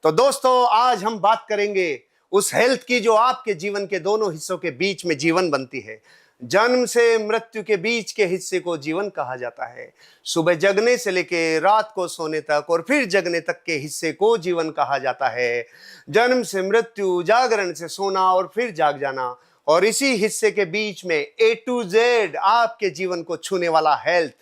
तो दोस्तों आज हम बात करेंगे उस हेल्थ की जो आपके जीवन के दोनों हिस्सों के बीच में जीवन बनती है। जन्म से मृत्यु के बीच के हिस्से को जीवन कहा जाता है। सुबह जगने से लेके रात को सोने तक और फिर जगने तक के हिस्से को जीवन कहा जाता है। जन्म से मृत्यु, जागरण से सोना और फिर जाग जाना, और इसी हिस्से के बीच में A to Z आपके जीवन को छूने वाला हेल्थ।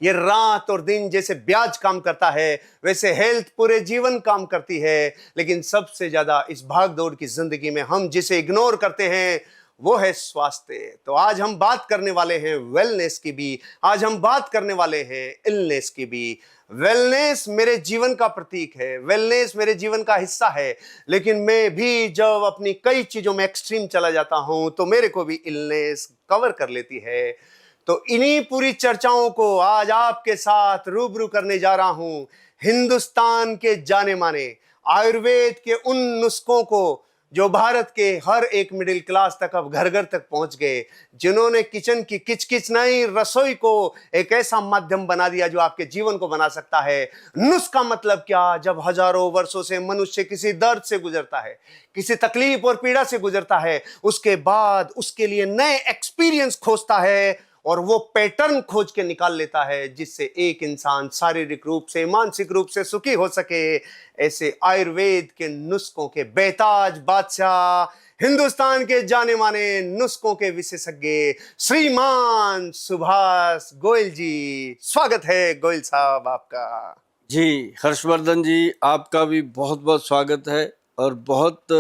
ये रात और दिन जैसे ब्याज काम करता है वैसे हेल्थ पूरे जीवन काम करती है। लेकिन सबसे ज्यादा इस भाग दौड़ की जिंदगी में हम जिसे इग्नोर करते हैं वो है स्वास्थ्य। तो आज हम बात करने वाले हैं वेलनेस की भी, आज हम बात करने वाले हैं इलनेस की भी। वेलनेस मेरे जीवन का प्रतीक है, वेलनेस मेरे जीवन का हिस्सा है, लेकिन मैं भी जब अपनी कई चीजों में एक्सट्रीम चला जाता हूं तो मेरे को भी इलनेस कवर कर लेती है। तो इन्हीं पूरी चर्चाओं को आज आपके साथ रूबरू करने जा रहा हूं। हिंदुस्तान के जाने माने आयुर्वेद के उन नुस्खों को जो भारत के हर एक मिडिल क्लास तक अब घर घर तक पहुंच गए, जिन्होंने किचन की किचकिच नहीं रसोई को एक ऐसा माध्यम बना दिया जो आपके जीवन को बना सकता है। नुस्खा मतलब क्या? जब हजारों वर्षों से मनुष्य किसी दर्द से गुजरता है, किसी तकलीफ और पीड़ा से गुजरता है, उसके बाद उसके लिए नए एक्सपीरियंस खोजता है और वो पैटर्न खोज के निकाल लेता है जिससे एक इंसान शारीरिक रूप से, मानसिक रूप से सुखी हो सके। ऐसे आयुर्वेद के नुस्खों के बेताज बादशाह, हिंदुस्तान के जाने माने नुस्खों के विशेषज्ञ श्रीमान सुभाष गोयल जी, स्वागत है गोयल साहब आपका। जी हर्षवर्धन जी, आपका भी बहुत बहुत स्वागत है और बहुत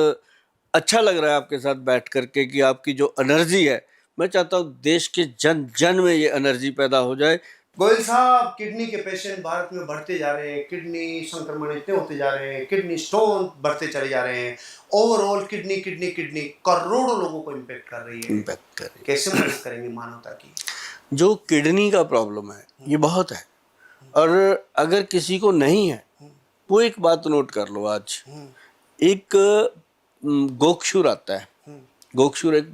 अच्छा लग रहा है आपके साथ बैठ करके कि आपकी जो एनर्जी है, मैं चाहता हूँ देश के जन जन में ये एनर्जी पैदा हो जाए। गोयल साहब, किडनी के पेशेंट भारत में बढ़ते जा रहे हैं, किडनी संक्रमण इतने होते जा रहे हैं, किडनी स्टोन बढ़ते चले जा रहे हैं, ओवरऑल किडनी किडनी किडनी करोड़ों लोगों को इम्पैक्ट कर रही है। कैसे मदद करेंगे मानवता की? जो किडनी का प्रॉब्लम है ये बहुत है, और अगर किसी को नहीं है वो एक बात नोट कर लो। आज एक गोक्षुर आता है। गोक्षुर एक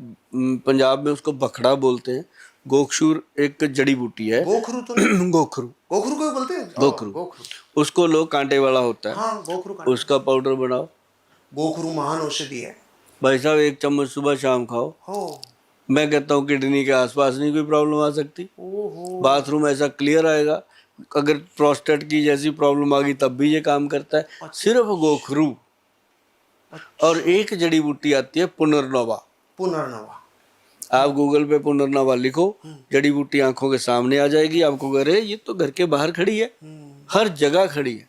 पंजाब में उसको बखड़ा बोलते हैं। गोक्षुर एक जड़ी बूटी है। गोखरू तो गोखरू गोखरू को बोलते हैं। गोखरू उसको लोग कांटे वाला होता है। हाँ, गोखरू उसका पाउडर बनाओ। गोखरू महान औषधि है भाई साहब, एक चम्मच सुबह शाम खाओ। हो। मैं कहता हूँ किडनी के आसपास नहीं कोई प्रॉब्लम आ सकती। बाथरूम ऐसा क्लियर आएगा। अगर प्रोस्टेट की जैसी प्रॉब्लम आ गई तब भी ये काम करता है। अच्छा। सिर्फ गोखरू। अच्छा। और एक जड़ी बूटी आती है पुनर्नवा। आप गूगल पे पुनर्नवा लिखो, जड़ी बूटी आंखों के सामने आ जाएगी। आपको अरे ये तो घर के बाहर खड़ी है, हर जगह खड़ी है।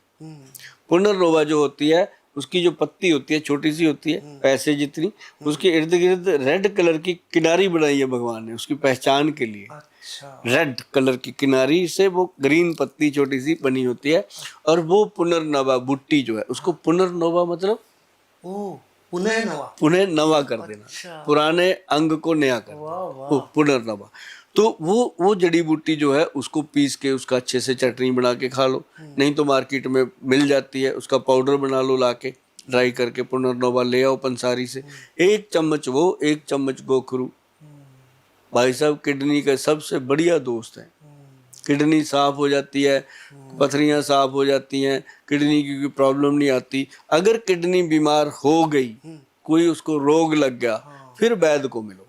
पुनर्नवा जो होती है उसकी जो पत्ती होती है छोटी सी होती है, पैसे जितनी, उसके इर्द गिर्द रेड कलर की किनारी बनाई है भगवान ने उसकी पहचान के लिए। अच्छा। रेड कलर की किनारी से वो ग्रीन पत्ती छोटी सी बनी होती है, और वो पुनर्नवा बूटी जो है उसको पुनर्नवा मतलब पुनः नवा कर देना। अच्छा। पुराने अंग को नया कर देना, पुनर्नवा। तो वो जड़ी बूटी जो है उसको पीस के उसका अच्छे से चटनी बना के खा लो, नहीं तो मार्केट में मिल जाती है, उसका पाउडर बना लो लाके ड्राई करके। पुनर्नवा ले आओ पंसारी से, एक चम्मच वो, एक चम्मच गोखरू। भाई साहब, किडनी का सबसे बढ़िया दोस्त है। किडनी साफ हो जाती है, पथरियां साफ हो जाती हैं, किडनी की कोई प्रॉब्लम नहीं आती। अगर किडनी बीमार हो गई, कोई उसको रोग लग गया, फिर वैद्य को मिलो।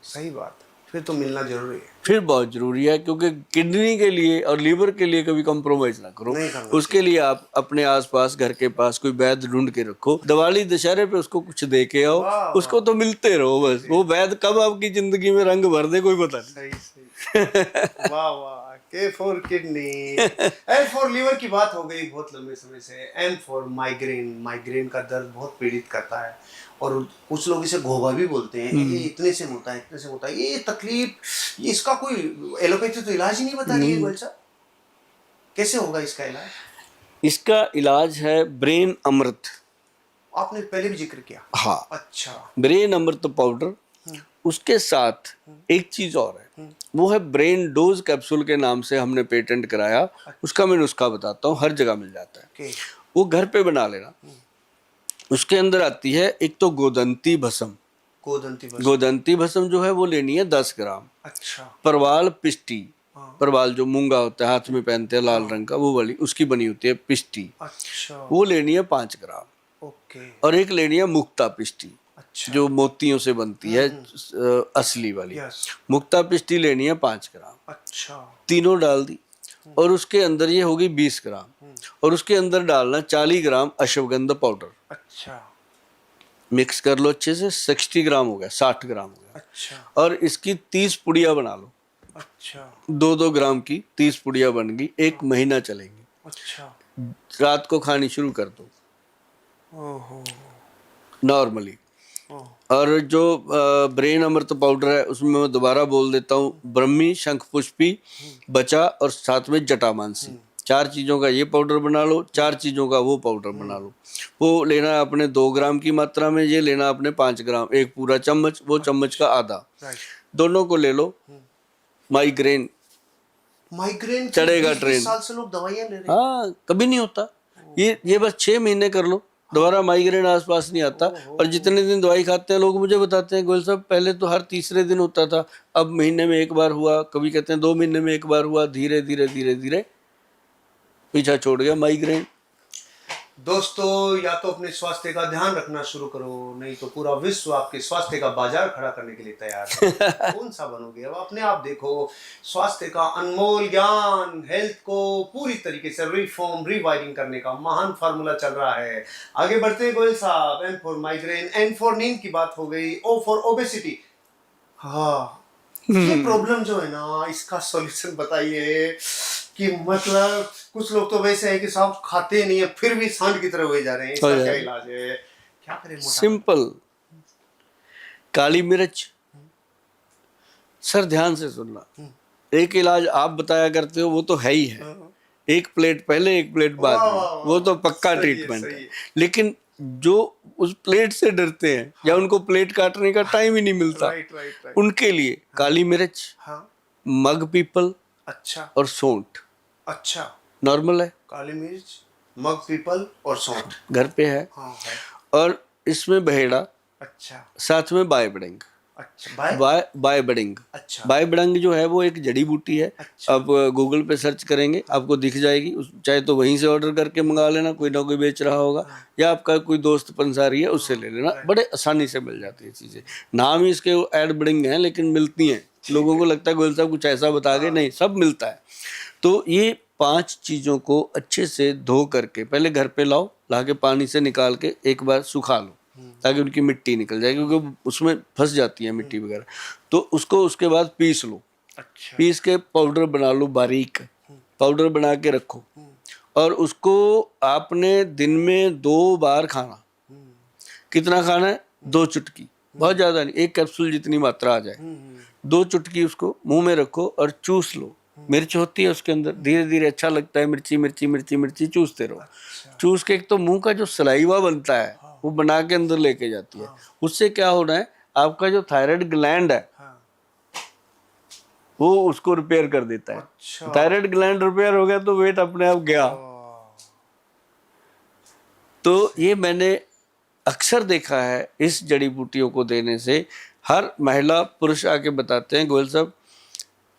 सही बात, फिर तो मिलना जरूरी है। फिर बहुत जरूरी है, क्योंकि किडनी के लिए और लीवर के लिए कभी कम्प्रोमाइज ना करो। उसके लिए आप अपने आसपास घर के पास कोई वैद्य ढूंढ के रखो। दिवाली दशहरे पे उसको कुछ दे के आओ, उसको तो मिलते रहो बस। वो वैद्य कब आपकी जिंदगी में रंग भर दे कोई पता नहीं। वाह वाह। K for kidney, L for liver की बात हो गई बहुत लंबे समय से। M फॉर माइग्रेन, माइग्रेन का दर्द बहुत पीड़ित करता है, और कुछ लोग इसे घोबा भी बोलते हैं। ये इतने से होता है, इतने से होता है, ये तकलीफ, ये इसका कोई एलोपैथी तो इलाज ही नहीं बता रही है गोयल साहब। कैसे होगा इसका इलाज? इसका इलाज है ब्रेन अमृत। आपने पहले भी जिक्र किया। हाँ। अच्छा। ब्रेन अमृत पाउडर, उसके साथ एक चीज और है, वो है ब्रेन डोज कैप्सूल के नाम से हमने पेटेंट कराया। उसका मैं नुस्खा बताता हूँ, हर जगह मिल जाता है। वो घर पे बना लेना। उसके अंदर आती है एक तो गोदंती भस्म। गोदंती भस्म जो है वो लेनी है 10 ग्राम। अच्छा। परवाल पिष्टी परवाल जो मूंगा होता है हाथ में पहनते हैं लाल रंग का, वो वाली उसकी बनी होती है पिष्टी, अच्छा, वो लेनी है 5 ग्राम। ओके, और एक लेनी है मुक्ता पिष्टी, अच्छा, जो मोतियों से बनती है असली वाली। यस, मुक्ता पिष्टी लेनी है 5 ग्राम। अच्छा, तीनों डाल दी और उसके अंदर ये होगी 20 ग्राम और उसके अंदर डालना 40 ग्राम अश्वगंधा पाउडर। अच्छा, मिक्स कर लो अच्छे से, 60 ग्राम हो गया, 60 ग्राम हो गया। अच्छा, और इसकी 30 पुड़िया बना लो, अच्छा, 2-2 ग्राम की 30 पुड़िया बन गई, 1 महीना चलेंगी। अच्छा, रात को खानी शुरू कर दो ओहो, नॉर्मली। ओह, और जो ब्रेन अमृत पाउडर है उसमें मैं दोबारा बोल देता हूँ, ब्रह्मी, शंख पुष्पी, बचा और साथ में जटामानसी, 4 चीज़ों का ये पाउडर बना लो, 4 चीज़ों का वो पाउडर बना लो। वो लेना है अपने 2 ग्राम की मात्रा में, ये लेना अपने 5 ग्राम, एक पूरा चम्मच, वो चम्मच का आधा, राइट। दोनों को ले लो। माइग्रेन माइग्रेन की चढ़ेगा 20 ट्रेन। साल से लोग दवाइयां ले रहे हैं। हाँ, कभी नहीं होता ये बस 6 महीने कर लो, दोबारा माइग्रेन आसपास नहीं आता। और जितने दिन दवाई खाते हैं लोग मुझे बताते हैं, गोयल साहब पहले तो हर तीसरे दिन होता था, अब महीने में एक बार हुआ, कभी कहते हैं 2 महीने में एक बार हुआ, धीरे धीरे धीरे धीरे पीछा छोड़ गया माइग्रेन। दोस्तों, या तो अपने स्वास्थ्य का ध्यान रखना शुरू करो, नहीं तो पूरा विश्व आपके स्वास्थ्य का बाजार खड़ा करने के लिए तैयार है। कौन सा बनोगे? अब अपने आप देखो, स्वास्थ्य का अनमोल ज्ञान, हेल्थ को पूरी तरीके से रिफॉर्म रिवाइरिंग करने का महान फार्मूला चल रहा है। आगे बढ़ते हैं गोयल साहब। M for migraine, N for नींद की बात हो गई, ओ फॉर ओबेसिटी। हाँ, ये प्रॉब्लम जो है ना, इसका सॉल्यूशन बताइए। कि मतलब कुछ लोग तो वैसे है कि साहब खाते नहीं है फिर भी सांड की तरह हुए जा रहे हैं, इसका क्या इलाज है? क्या करें? सिंपल, काली मिर्च। सर ध्यान से सुनना, एक इलाज आप बताया करते हो वो तो है ही है, 1 प्लेट पहले 1 प्लेट बाद में, वो तो पक्का ट्रीटमेंट है। लेकिन जो उस प्लेट से डरते हैं या उनको प्लेट काटने का टाइम ही नहीं मिलता, उनके लिए काली मिर्च, मग पीपल, अच्छा, और सौंठ। अच्छा, नॉर्मल है, काली मिर्च, मग पीपल और सौंठ घर पे है। हाँ है। और इसमें बहेड़ा, अच्छा, साथ में बायबड़िंग। अच्छा, बायबड़िंग, अच्छा, बायबड़िंग जो है वो एक जड़ी बूटी है। अच्छा, आप गूगल पे सर्च करेंगे आपको दिख जाएगी, चाहे तो वहीं से ऑर्डर करके मंगा लेना, कोई ना कोई बेच रहा होगा, या आपका कोई दोस्त पंसारी है उससे ले लेना, बड़े आसानी से मिल जाती है चीज़ें। नाम ही इसके एड बड़िंग हैं लेकिन मिलती हैं। लोगों को लगता है गोयल साहब कुछ ऐसा बता के, नहीं, सब मिलता है। तो ये 5 चीज़ों को अच्छे से धो करके पहले घर पे लाओ, ला के पानी से निकाल के एक बार सुखा लो ताकि उनकी मिट्टी निकल जाए, क्योंकि उसमें फंस जाती है मिट्टी वगैरह। तो उसको उसके बाद पीस लो। अच्छा, पीस के पाउडर बना लो, बारीक पाउडर बना के रखो। और उसको आपने दिन में 2 बार खाना। कितना खाना है? 2 चुटकी, बहुत ज़्यादा नहीं, 1 कैप्सूल जितनी मात्रा आ जाए, 2 चुटकी उसको मुंह में रखो और चूस लो। मिर्च होती है उसके अंदर, धीरे धीरे अच्छा लगता है, मिर्ची मिर्ची मिर्ची मिर्ची चूसते रहो। चूस के एक तो मुंह का जो सलाइवा बनता है वो बना के अंदर लेके जाती है। उससे क्या होना है, आपका जो थायराइड ग्लैंड है वो उसको रिपेयर कर देता है। अच्छा, थायराइड ग्लैंड रिपेयर हो गया तो वेट अपने आप गया। तो ये मैंने अक्सर देखा है, इस जड़ी बूटियों को देने से हर महिला पुरुष आके बताते हैं गोयल साहब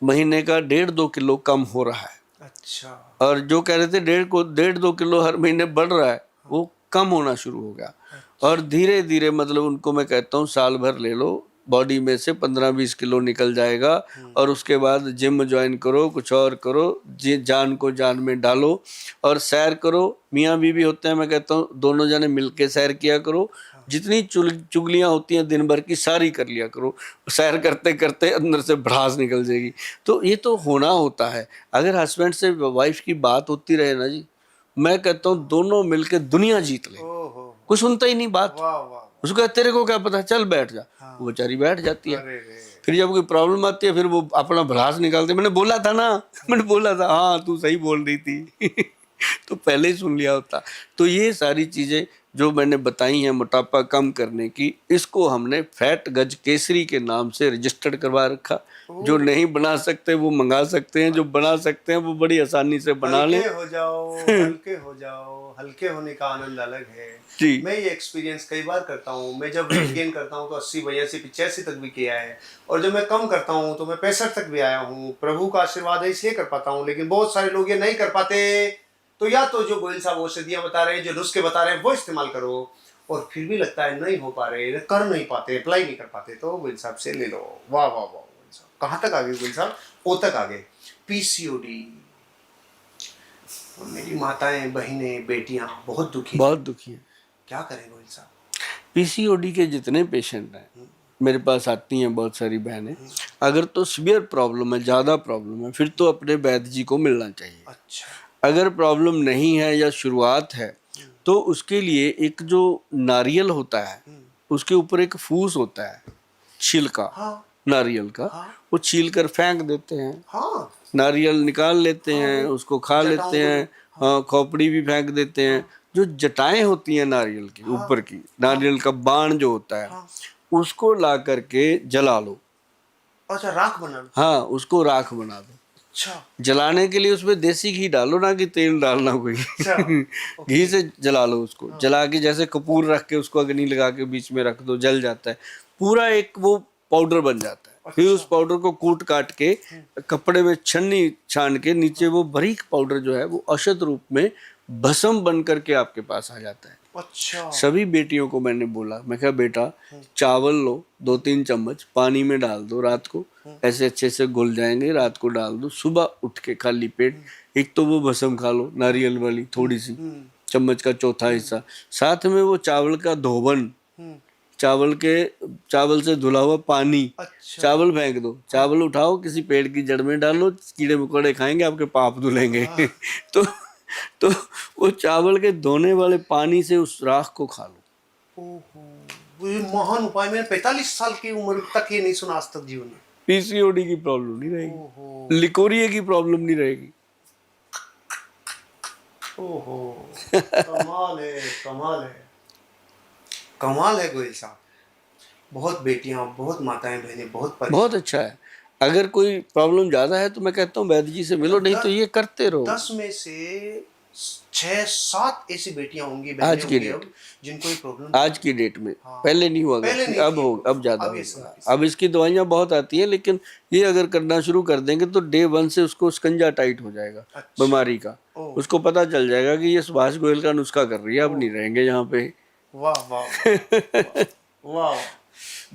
महीने का 1.5-2 किलो कम हो रहा है। अच्छा, और जो कह रहे थे 1.5-2 किलो हर महीने बढ़ रहा है, वो कम होना शुरू हो गया। और धीरे धीरे मतलब उनको मैं कहता हूँ साल भर ले लो, बॉडी में से 15-20 किलो निकल जाएगा। और उसके बाद जिम ज्वाइन करो, कुछ और करो, जान को जान में डालो और सैर करो। मियाँ बीवी होते हैं, मैं कहता हूँ दोनों जने मिलके सैर किया करो। जितनी चुगलियाँ होती हैं दिन भर की सारी कर लिया करो। सैर करते करते अंदर से भड़ास निकल जाएगी। तो ये तो होना होता है। अगर हस्बैंड से वाइफ की बात होती रहे ना जी, मैं कहता हूँ दोनों मिलके दुनिया जीत ले। कोई सुनता ही नहीं बात, उसको कहते तेरे को क्या पता, चल बैठ जा। वो बेचारी बैठ जाती है। फिर जब कोई प्रॉब्लम आती है फिर वो अपना भड़ास निकालते, मैंने बोला था ना, मैंने बोला था, हाँ तू सही बोल रही थी। तो पहले ही सुन लिया होता। तो ये सारी चीजें जो मैंने बताई हैं मोटापा कम करने की, इसको हमने फैट गज केसरी के नाम से रजिस्टर्ड करवा रखा। जो नहीं बना सकते वो मंगा सकते हैं, जो बना सकते हैं वो बड़ी आसानी से बना लें। हल्के हो जाओ, हल्के हो जाओ, हल्के होने का आनंद अलग है जी। मैं ये एक्सपीरियंस कई बार करता हूँ। मैं जब वेट गेन करता हूँ तो 80, 82, 85 तक भी किया है, और जब मैं कम करता हूँ तो मैं 65 तक भी आया हूँ। प्रभु का आशीर्वाद है इसलिए कर पाता हूँ, लेकिन बहुत सारे लोग ये नहीं कर पाते। तो या तो जो गोयल साहब औषधियाँ बता रहे हैं, जो नुस्खे बता रहे हैं, वो इस्तेमाल करो, और फिर भी लगता है नहीं हो पा रहे, कर नहीं पाते, अप्लाई नहीं कर पाते, तो गोयल साहब से ले लो। वाह वाह वाह गोयल साहब, कहाँ तक आगे गोयल साहब? ओ तक आगे। पीसीओडी, मेरी माताएं, बहनें, बेटियां बहुत दुखी हैं। बहुत दुखी है। क्या करें गोयल साहब? पीसीओडी के जितने पेशेंट हैं मेरे पास आती हैं बहुत सारी बहनें, अगर तो सीवियर प्रॉब्लम है, ज़्यादा प्रॉब्लम है, फिर तो अपने वैद्य जी को मिलना चाहिए। अच्छा। अगर प्रॉब्लम नहीं है या शुरुआत है तो उसके लिए एक जो नारियल होता है उसके ऊपर एक फूस होता है, छिलका, हाँ नारियल का, हाँ वो छील कर फेंक देते हैं। हाँ नारियल निकाल लेते हैं, उसको खा जटाओं लेते को हैं। हाँ, खोपड़ी भी फेंक देते हैं। जो जटाएं होती हैं नारियल की ऊपर की, नारियल का बाण जो होता है, हाँ। उसको ला करके जला लो। अच्छा, राख बना लो। हाँ, उसको राख बना दो। अच्छा जलाने के लिए उसमें देसी घी डालो, ना कि तेल डालना कोई। अच्छा। घी से जला लो उसको। जला के जैसे कपूर रख के उसको अग्नि लगा के बीच में रख दो, जल जाता है पूरा, एक वो पाउडर बन जाता है। फिर उस पाउडर को कूट काट के कपड़े में छन्नी छान के नीचे वो बारीक पाउडर जो है वो औषध रूप में भस्म बन करके आपके पास आ जाता है। अच्छा। सभी बेटियों को मैंने बोला, मैं कहा बेटा चावल लो 2-3 चम्मच, पानी में डाल दो, रात को ऐसे अच्छे से घुल जाएंगे, रात को डाल दो, सुबह उठ के खाली पेट एक तो वो भस्म खा लो नारियल वाली थोड़ी सी, चम्मच का चौथा हिस्सा, साथ में वो चावल का धोबन, चावल से धुला हुआ पानी, अच्छा। चावल फेंक दो, चावल उठाओ किसी पेड़ की जड़ में डालो, कीड़े मकोड़े खाएंगे, आपके पाप धुलेंगे। तो वो चावल के धोने वाले पानी से उस राख को खा लो। ओहो, ये महान उपाय मैंने 45 साल की उम्र तक ये नहीं सुना आज तक जीवन में। पीसीओडी की प्रॉब्लम नहीं रहेगी, ओहो लिकोरिया की प्रॉब्लम नहीं रहेगी। ओहो, कमाल है, कमाल है, कमाल है गोयल साहब। बहुत बेटियां, बहुत माताएं, बहनें बहुत बहुत अच्छा है। अगर कोई प्रॉब्लम ज्यादा है तो मैं कहता हूँ वैद्य जी से मिलो, नहीं तो ये करते रहो। 10 में से 6-7 ऐसी बेटियां होंगी, बहनें आज की होंगी डेट, अब, जिनको ये प्रॉब्लम आज की डेट में, पहले नहीं हुआ पहले करती, नहीं अब थी। हो, अब ज्यादा अब ये होगा। सब अब इसकी दवाइयाँ बहुत आती है, लेकिन ये अगर करना शुरू कर देंगे तो डे 1 से उसको स्कंजा टाइट हो जाएगा अच्छा। बीमारी का। ओह। उसको पता चल जाएगा कि ये सुभाष गोयल का नुस्खा कर रही है, अब नहीं रहेंगे यहाँ पे। वाह वाह वाह।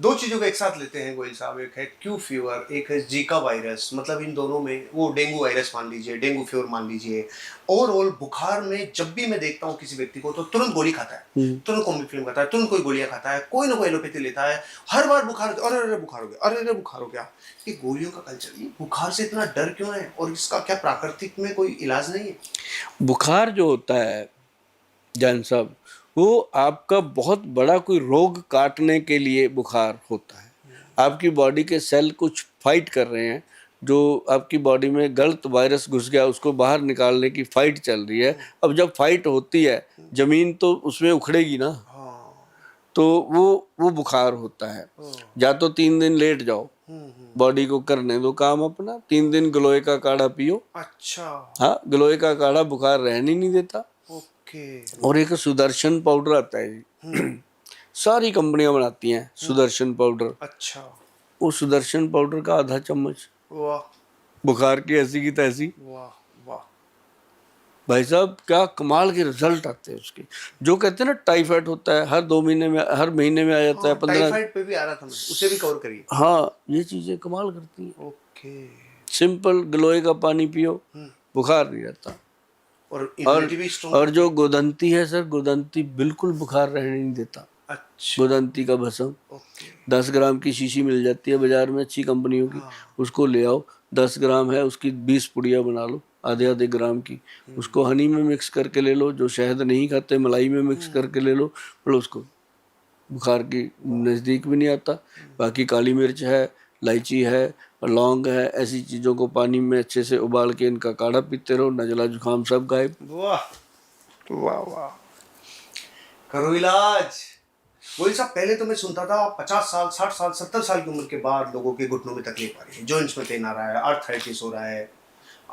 2 चीजों को एक साथ लेते हैं गोयल साहब, एक है क्यू फीवर, एक है जीका वायरस। मतलब इन दोनों में, वो डेंगू वायरस मान लीजिए, डेंगू फीवर मान लीजिए, ओवरऑल बुखार में जब भी मैं देखता हूँ किसी व्यक्ति को तो तुरंत गोली खाता है, तुरंत कॉम्बिफ्लिम खाता है, तुरंत कोई गोलियां खाता है, कोई ना कोई एलोपैथी लेता है। हर बार बुखार, अरे अरे बुखार हो गया, अरे अरे बुखार हो गया। ये गोलियों का कल्चर, ये बुखार से इतना डर क्यों है, और इसका क्या प्राकृतिक में कोई इलाज नहीं है? बुखार जो होता है जान साहब, वो आपका बहुत बड़ा कोई रोग काटने के लिए बुखार होता है। आपकी बॉडी के सेल कुछ फाइट कर रहे हैं, जो आपकी बॉडी में गलत वायरस घुस गया उसको बाहर निकालने की फाइट चल रही है। अब जब फाइट होती है, जमीन तो उसमें उखड़ेगी ना, तो वो बुखार होता है। या तो 3 दिन लेट जाओ, बॉडी को करने दो काम अपना, 3 दिन गिलोय का काढ़ा पियो। अच्छा। हाँ, गिलोय का काढ़ा बुखार रहने नहीं देता। ओके। और एक सुदर्शन पाउडर आता है जी, सारी कंपनियां बनाती हैं सुदर्शन पाउडर। अच्छा। वो सुदर्शन पाउडर का आधा चम्मच, वाह बुखार की ऐसी की तैसी। वाह वाह। भाई साहब क्या कमाल के रिजल्ट आते हैं उसके। जो कहते हैं ना टाइफाइड होता है, हर 2 महीने में, हर महीने में आ जाता है, 15। टाइफाइड पे भी आ रहा था मैं, उसे भी कवर करिए। हाँ, ये चीजें कमाल करती हैं। ओके। सिंपल गिलोय का पानी पियो, बुखार नहीं रहता। और इम्यूनिटी भी स्ट्रॉन्ग। और जो गोदंती है सर, गोदंती बिल्कुल बुखार रहने नहीं देता। अच्छा। गोदंती का भस्म ओके। 10 ग्राम की शीशी मिल जाती है बाजार में अच्छी कंपनियों की, उसको ले आओ। 10 ग्राम है, उसकी 20 पुड़िया बना लो, आधे आधे ग्राम की। उसको हनी में मिक्स करके ले लो, जो शहद नहीं खाते मलाई में मिक्स करके ले लो, मतलब उसको बुखार की नज़दीक भी नहीं आता। बाकी काली मिर्च है, इलायची है, लौंग है, ऐसी चीज़ों को पानी में अच्छे से उबाल के इनका काढ़ा पीते रहो, नज़ला जुकाम सब गायब। वाह वाह वाह, करो इलाज। वही साहब, पहले तो मैं सुनता था 50 साल 60 साल 70 साल की उम्र के बाद लोगों के घुटनों में तकलीफ आ रही है, जॉइंट्स में पेन आ रहा है, आर्थराइटिस हो रहा है।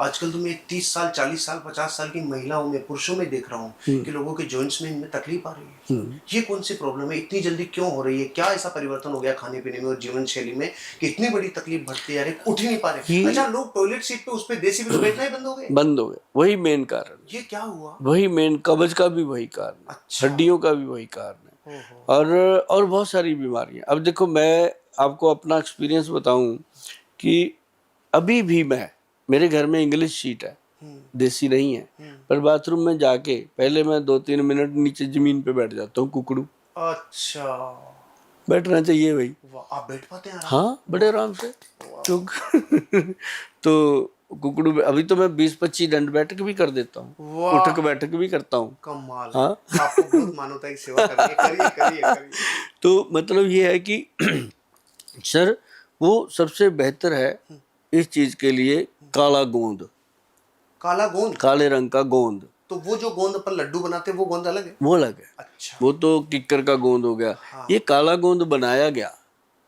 आजकल तो मैं 30 साल 40 साल 50 साल की महिलाओं में, पुरुषों में देख रहा हूँ कि लोगों के जॉइंट्स में इनमें तकलीफ आ रही है। ये कौन सी प्रॉब्लम है, इतनी जल्दी क्यों हो रही है? क्या ऐसा परिवर्तन हो गया खाने पीने में और जीवन शैली में कि इतनी बड़ी तकलीफ बढ़ती जा रही है, उठ ही नहीं पा रहे? अच्छा, लोग टॉयलेट सीट पे उस पे देसी पे बैठना ही बंद हो गए? बंद हो गए, वही मेन कारण, ये क्या हुआ? वही मेन, कब्ज का भी वही कारण है, अच्छा। हड्डियों का भी वही कारण है, और बहुत सारी बीमारियां। अब देखो, मैं आपको अपना एक्सपीरियंस बताऊं कि अभी भी मेरे घर में इंग्लिश शीट है, देसी नहीं है, पर बाथरूम में जाके पहले मैं 2-3 मिनट नीचे जमीन पे बैठ जाता हूँ, कुकड़ू। अच्छा, बैठना चाहिए भाई। वाह, आप बैठ पाते हैं आराम? हाँ, बड़े आराम से। तो कुकड़ू अभी तो मैं 20-25 दंड बैठक भी कर देता हूँ, वाह, उठक बैठक भी करता हूँ। कमाल। हाँ। आपको बहुत मानवता की सेवा करनी है, करिए करिए करिए। तो मतलब ये है कि सर, वो सबसे बेहतर है इस चीज के लिए काला गोंद, काला गोंद? काले रंग का गोंद। तो वो जो गोंद अपन लड्डू बनाते हैं वो गोंद अलग है? वो अलग है। अच्छा। वो तो किक्कर का गोंद हो गया। हाँ। ये काला गोंद बनाया गया।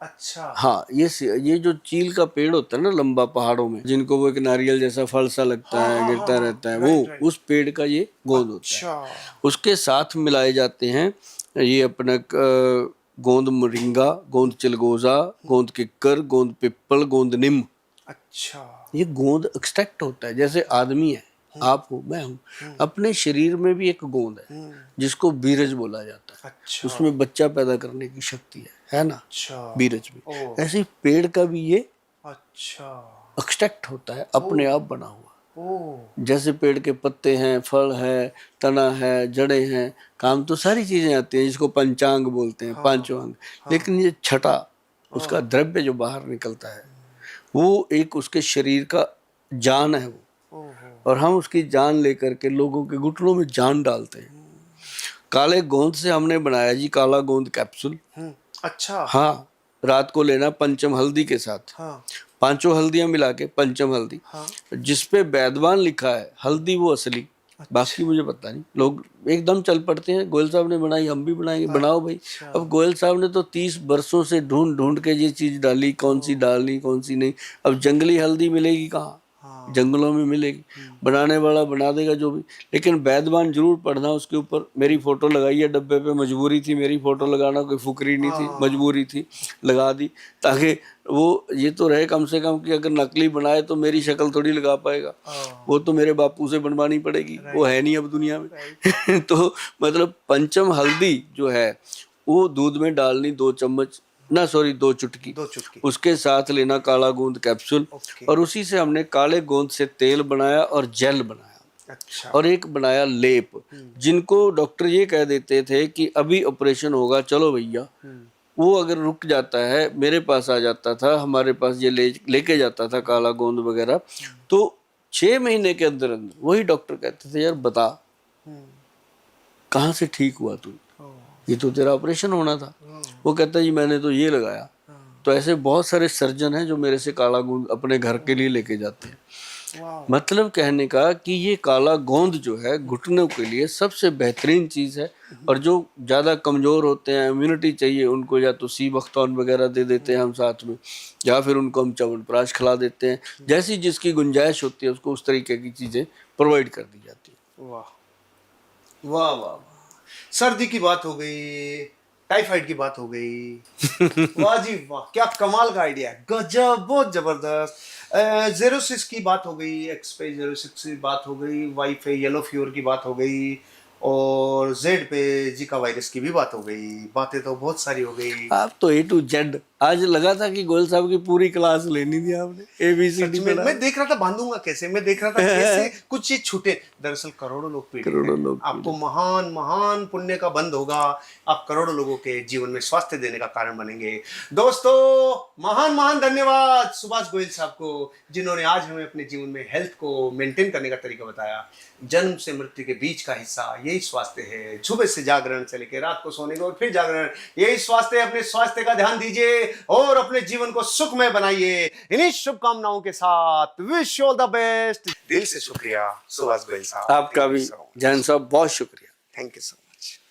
अच्छा। हाँ, ये जो चील का पेड़ होता है ना लंबा पहाड़ों में, जिनको वो एक नारियल जैसा फल सा लगता हाँ, है, हाँ, गिरता हाँ, रहता है, राइट, वो उस पेड़ का ये गोंद होता है। अच्छा। उसके साथ मिलाए जाते हैं ये अपना गोंद मोरिंगा, गोंद चिलगोजा, गोंद किक्कर, गोंद पिप्पल, गोंद नीम। अच्छा। ये गोंद एक्सट्रैक्ट होता है। जैसे आदमी है, आप हो, मैं हूँ, अपने शरीर में भी एक गोंद है जिसको बीरज बोला जाता है। अच्छा। उसमें बच्चा पैदा करने की शक्ति है ना? अच्छा। बीरज में। ओ। ऐसे ही पेड़ का भी ये अच्छा। एक्सट्रैक्ट होता है, अपने आप बना हुआ। ओ। जैसे पेड़ के पत्ते हैं, फल है, तना है, जड़ें हैं, काम तो सारी चीजें आती हैं, जिसको पंचांग बोलते हैं, पांचों अंग। लेकिन ये छठा, उसका द्रव्य जो बाहर निकलता है, वो एक उसके शरीर का जान है वो। और हम उसकी जान लेकर के लोगों के घुटनों में जान डालते हैं। काले गोंद से हमने बनाया जी काला गोंद कैप्सूल। अच्छा। हाँ, रात को लेना पंचम हल्दी के साथ। हाँ। 5 हल्दियां मिला के पंचम हल्दी। हाँ। जिसपे वैद्यवान लिखा है, हल्दी वो असली। बाकी मुझे पता नहीं, लोग एकदम चल पड़ते हैं, गोयल साहब ने बनाई, हम भी बनाएंगे। बनाओ भाई। अब गोयल साहब ने तो 30 वर्षों से ढूंढ ढूंढ के ये चीज डाली, कौन सी डालनी कौन सी नहीं। अब जंगली हल्दी मिलेगी कहाँ? जंगलों में मिलेगी। बनाने वाला बना देगा जो भी, लेकिन वैद्यवान जरूर पढ़ना। उसके ऊपर मेरी फोटो लगाई है डब्बे पे, मजबूरी थी मेरी फोटो लगाना, कोई फुकरी नहीं थी, मजबूरी थी, लगा दी ताकि वो ये तो रहे कम से कम कि अगर नकली बनाए तो मेरी शक्ल थोड़ी लगा पाएगा, वो तो मेरे बापू से बनवानी पड़ेगी, वो है नहीं अब दुनिया में। तो मतलब पंचम हल्दी जो है वो दूध में डालनी 2 चम्मच, ना सॉरी 2 चुटकी। 2 चुटकी। उसके साथ लेना काला गोंद कैप्सूल, और उसी से हमने काले गोंद से तेल बनाया और जेल बनाया। अच्छा। और एक बनाया लेप, जिनको डॉक्टर ये कह देते थे कि अभी ऑपरेशन होगा, चलो भैया। वो अगर रुक जाता है, मेरे पास आ जाता था, हमारे पास ये लेके जाता था काला गोंद वगैरह, तो 6 महीने के अंदर अंदर वही डॉक्टर कहते थे, यार बता कहाँ से ठीक हुआ तू, ये तो तेरा ऑपरेशन होना था। वो कहता जी मैंने तो ये लगाया। तो ऐसे बहुत सारे सर्जन हैं जो मेरे से काला गोंद अपने घर के लिए लेके जाते हैं। मतलब कहने का कि ये काला गोंद जो है घुटनों के लिए सबसे बेहतरीन चीज़ है। और जो ज़्यादा कमज़ोर होते हैं, इम्यूनिटी चाहिए उनको, या तो सी बख्तौन वगैरह दे देते हैं हम साथ में, या फिर उनको हम च्यवनप्राश खिला देते हैं। जैसी जिसकी गुंजाइश होती है उसको उस तरीके की चीज़ें प्रोवाइड कर दी जाती है। वाह वाह वाह। सर्दी की बात हो गई, टाइफाइड की बात हो गई। वाह जी वाह, क्या कमाल का आइडिया है, गजब, बहुत जबरदस्त। 06 की बात हो गई, एक्सपे 06 की बात हो गई, वाई पे येलो फीवर की बात हो गई, और जेड पे जीका वायरस की भी बात हो गई। बातें तो बहुत सारी हो गई। आप तो A to Z। आज लगा था कि गोयल साहब की पूरी क्लास लेनी थी आपने, ABCD में मैं देख रहा था बांधूंगा कैसे, मैं देख रहा था कैसे कुछ चीज छूटे। दरअसल करोड़ों लोग पीड़ित हैं। आपको महान महान पुण्य का बंद होगा, आप करोड़ों लोगों के जीवन में स्वास्थ्य देने का कारण बनेंगे। दोस्तों, महान महान धन्यवाद सुभाष गोयल साहब को, जिन्होंने आज हमें अपने जीवन में हेल्थ को मेंटेन करने का तरीका बताया। जन्म से मृत्यु के बीच का हिस्सा यही स्वास्थ्य है। सुबह से जागरण से लेकर रात को सोने का और फिर जागरण, यही स्वास्थ्य है। अपने स्वास्थ्य का ध्यान दीजिए। और अपने जीवन को सुखमय बनाइए। इन्हीं शुभकामनाओं के साथ wish you all the best. दिल से शुक्रिया सुभाष गोयल साहब। आपका भी जैन साहब बहुत शुक्रिया। Thank you so much.